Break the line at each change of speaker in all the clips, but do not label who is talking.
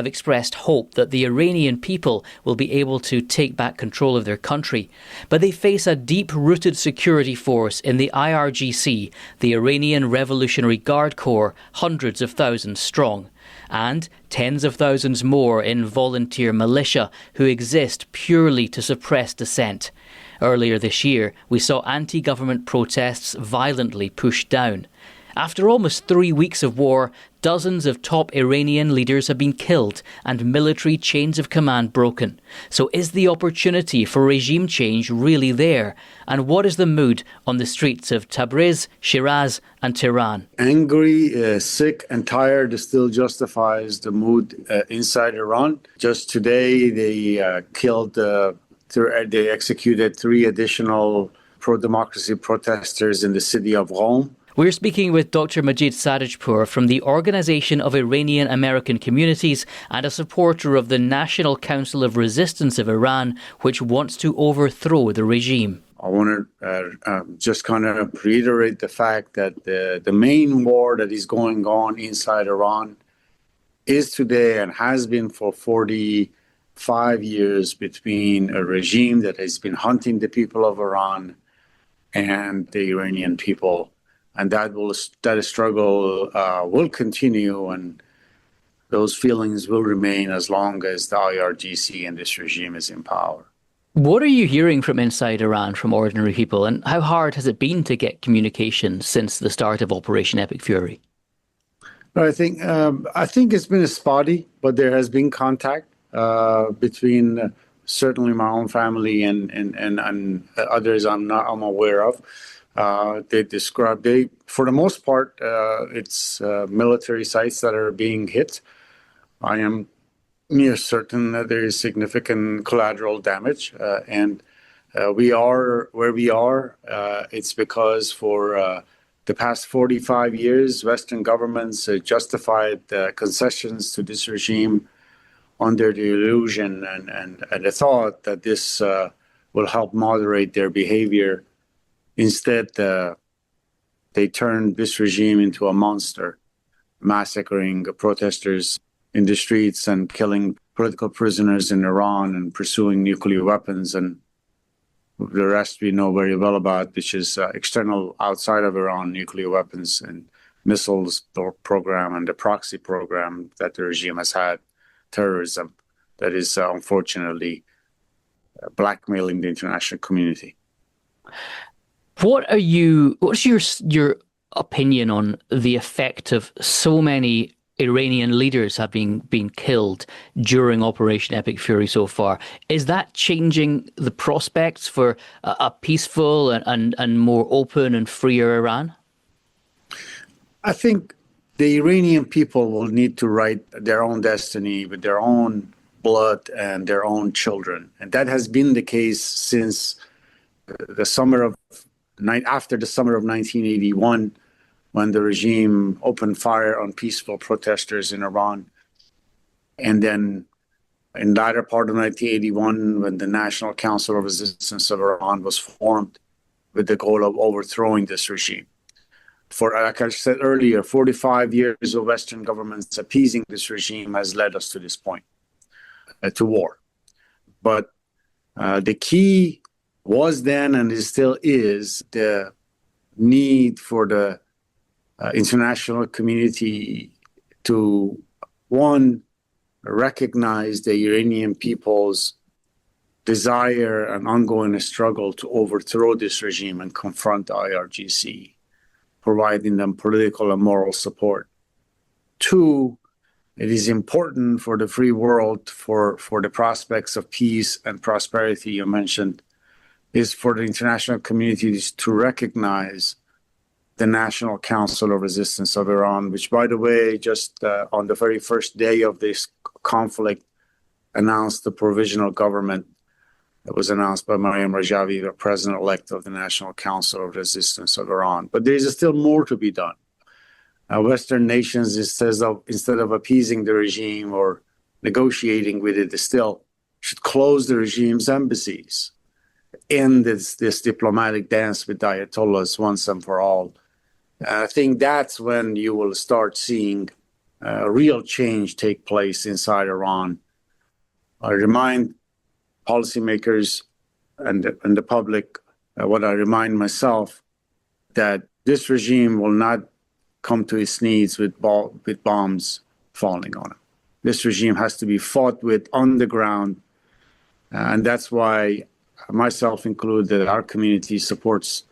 have expressed hope that the Iranian people will be able to take back control of their country. But they face a deep-rooted security force in the IRGC, the Iranian Revolutionary Guard Corps, hundreds of thousands strong, and tens of thousands more in volunteer militia who exist purely to suppress dissent. Earlier this year, we saw anti-government protests violently pushed down. After almost 3 weeks of war, dozens of top Iranian leaders have been killed and military chains of command broken. So is the opportunity for regime change really there? And what is the mood on the streets of Tabriz, Shiraz and Tehran?
Angry, sick and tired still justifies the mood inside Iran. Just today, they executed 3 additional pro-democracy protesters in the city of Rome.
We're speaking with Dr. Majid Sadeghpour from the Organization of Iranian American Communities and a supporter of the National Council of Resistance of Iran, which wants to overthrow the regime.
I want to just kind of reiterate the fact that the main war that is going on inside Iran is today and has been for 45 years between a regime that has been hunting the people of Iran and the Iranian people. And that struggle will continue, and those feelings will remain as long as the IRGC and this regime is in power.
What are you hearing from inside Iran, from ordinary people, and how hard has it been to get communication since the start of Operation Epic Fury?
I think it's been spotty, but there has been contact between certainly my own family and others I'm aware of. For the most part, it's military sites that are being hit. I am near certain that there is significant collateral damage, and we are where we are. It's because for the past 45 years, Western governments justified concessions to this regime under the illusion and the thought that this will help moderate their behavior. Instead, they turned this regime into a monster, massacring protesters in the streets and killing political prisoners in Iran and pursuing nuclear weapons. And the rest we know very well about, which is external outside of Iran nuclear weapons and missiles program and the proxy program that the regime has had, terrorism that is unfortunately blackmailing the international community.
What's your opinion on the effect of so many Iranian leaders have been killed during Operation Epic Fury so far? Is that changing the prospects for a peaceful and more open and freer Iran?
I think the Iranian people will need to write their own destiny with their own blood and their own children. And that has been the case since after the summer of 1981, when the regime opened fire on peaceful protesters in Iran. And then in the latter part of 1981, when the National Council of Resistance of Iran was formed with the goal of overthrowing this regime. Like I said earlier, 45 years of Western governments appeasing this regime has led us to this point, to war. But the key was then and it still is the need for the international community to, one, recognize the Iranian people's desire and ongoing struggle to overthrow this regime and confront the IRGC, providing them political and moral support. Two, it is important for the free world, for the prospects of peace and prosperity you mentioned, is for the international communities to recognize the National Council of Resistance of Iran, which, by the way, just on the very first day of this conflict, announced the provisional government that was announced by Maryam Rajavi, the president-elect of the National Council of Resistance of Iran. But there is still more to be done. Western nations, instead of appeasing the regime or negotiating with it, still should close the regime's embassies, end this diplomatic dance with the Ayatollahs once and for all. I think that's when you will start seeing real change take place inside Iran. I remind policymakers and the public what I remind myself, that this regime will not come to its knees with bombs falling on it. This regime has to be fought with on the ground, and that's why myself included, our community supports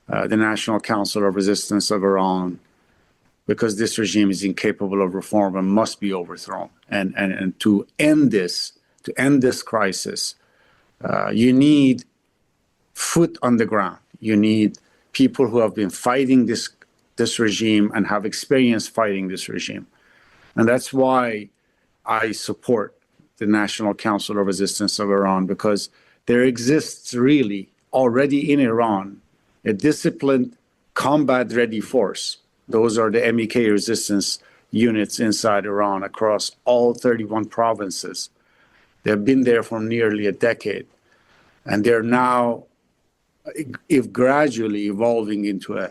the National Council of Resistance of Iran, because this regime is incapable of reform and must be overthrown. And to end this crisis, you need foot on the ground. You need people who have been fighting this regime and have experience fighting this regime. And that's why I support the National Council of Resistance of Iran, because there exists really already in Iran a disciplined, combat-ready force. Those are the MEK resistance units inside Iran across all 31 provinces. They've been there for nearly a decade, and they're now if gradually evolving into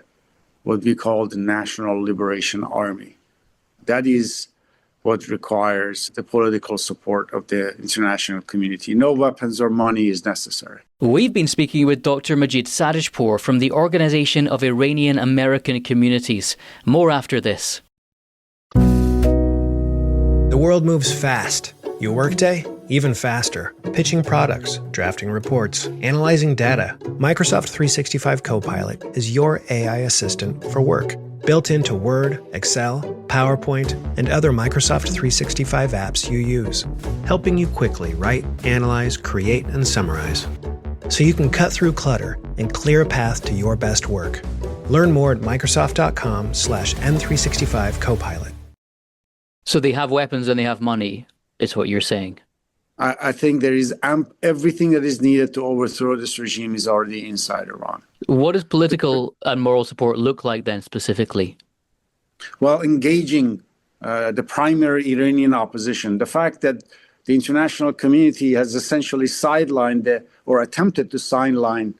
what we call the National Liberation Army. That is what requires the political support of the international community. No weapons or money is necessary.
We've been speaking with Dr. Majid Sadeghpour from the Organization of Iranian American Communities. More after this.
The world moves fast. Your workday, even faster. Pitching products, drafting reports, analyzing data. Microsoft 365 Copilot is your AI assistant for work. Built into Word, Excel, PowerPoint, and other Microsoft 365 apps you use. Helping you quickly write, analyze, create, and summarize. So you can cut through clutter and clear a path to your best work. Learn more at Microsoft.com/M365 Copilot.
So they have weapons and they have money, is what you're saying?
I think there is everything that is needed to overthrow this regime is already inside Iran.
What does political and moral support look like then specifically?
Well, engaging the primary Iranian opposition, the fact that the international community has essentially sidelined or attempted to sideline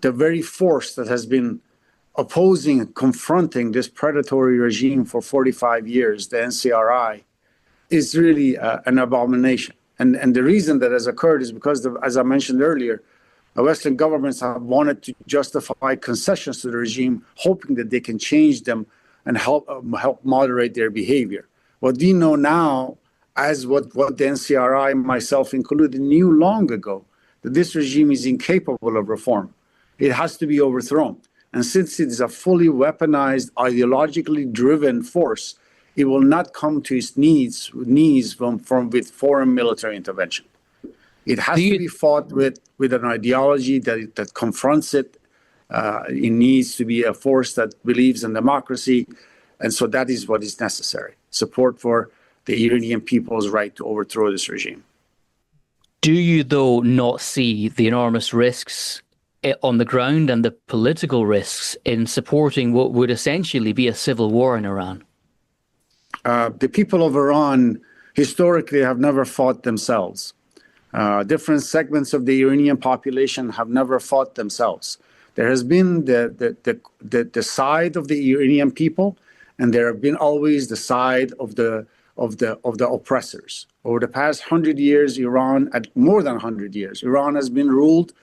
the very force that has been opposing and confronting this predatory regime for 45 years, the NCRI, is really an abomination. And the reason that has occurred is because, as I mentioned earlier, Western governments have wanted to justify concessions to the regime, hoping that they can change them and help moderate their behavior. What we know now, as what the NCRI, myself included, knew long ago, that this regime is incapable of reform. It has to be overthrown. And since it is a fully weaponized, ideologically driven force, it will not come to its knees with foreign military intervention. It has to be fought with an ideology that confronts it. It needs to be a force that believes in democracy. And so that is what is necessary. Support for the Iranian people's right to overthrow this regime.
Do you, though, not see the enormous risks on the ground and the political risks in supporting what would essentially be a civil war in Iran?
The people of Iran historically have never fought themselves. Different segments of the Iranian population have never fought themselves. There has been the side of the Iranian people, and there have been always the side of the oppressors. Over the past 100 years, more than 100 years, Iran has been ruled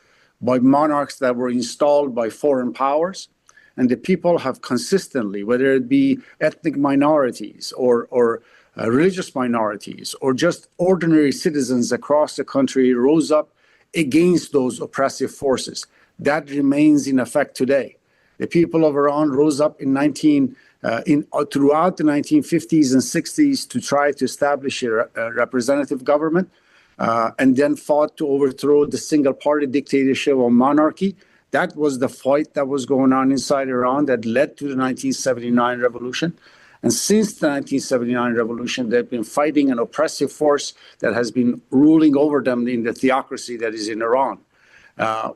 by monarchs that were installed by foreign powers. And the people have consistently, whether it be ethnic minorities or religious minorities or just ordinary citizens across the country, rose up against those oppressive forces. That remains in effect today. The people of Iran rose up throughout the 1950s and 60s to try to establish a representative government, and then fought to overthrow the single-party dictatorship or monarchy. That was the fight that was going on inside Iran that led to the 1979 revolution. And since the 1979 revolution, they've been fighting an oppressive force that has been ruling over them in the theocracy that is in Iran.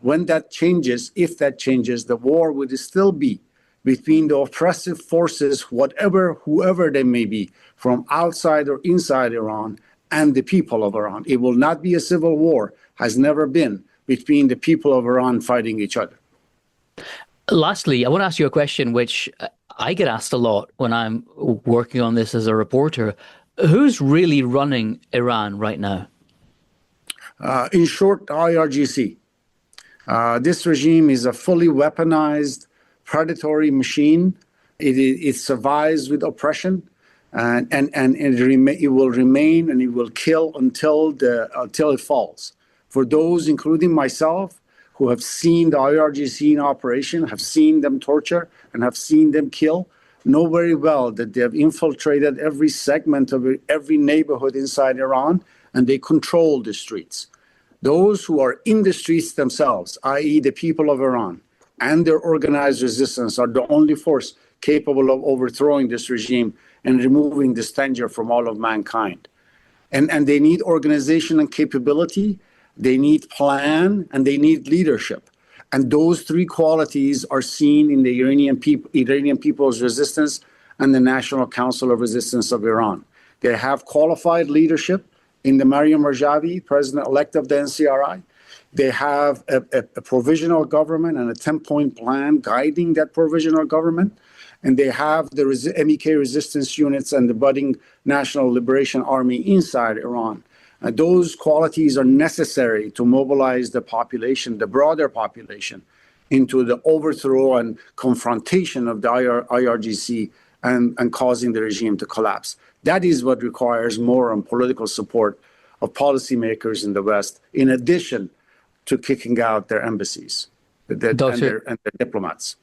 When that changes, if that changes, the war would still be between the oppressive forces, whoever they may be, from outside or inside Iran, and the people of Iran. It will not be a civil war, has never been, between the people of Iran fighting each other.
Lastly, I want to ask you a question which I get asked a lot when I'm working on this as a reporter, who's really running Iran right now?
In short, IRGC. This regime is a fully weaponized, predatory machine. It survives with oppression, and it will remain and it will kill until it falls. For those, including myself, who have seen the IRGC in operation, have seen them torture, and have seen them kill, know very well that they have infiltrated every segment of every neighborhood inside Iran, and they control the streets. Those who are in the streets themselves, i.e. the people of Iran, and their organized resistance are the only force capable of overthrowing this regime and removing this danger from all of mankind. And they need organization and capability, they need plan, and they need leadership. And those three qualities are seen in the Iranian People's Resistance and the National Council of Resistance of Iran. They have qualified leadership in the Maryam Rajavi, president-elect of the NCRI. They have a provisional government and a 10-point plan guiding that provisional government. And they have the MEK resistance units and the budding National Liberation Army inside Iran. Those qualities are necessary to mobilize the population, the broader population, into the overthrow and confrontation of the IRGC and causing the regime to collapse. That is what requires more political support of policymakers in the West, in addition to kicking out their embassies and their diplomats.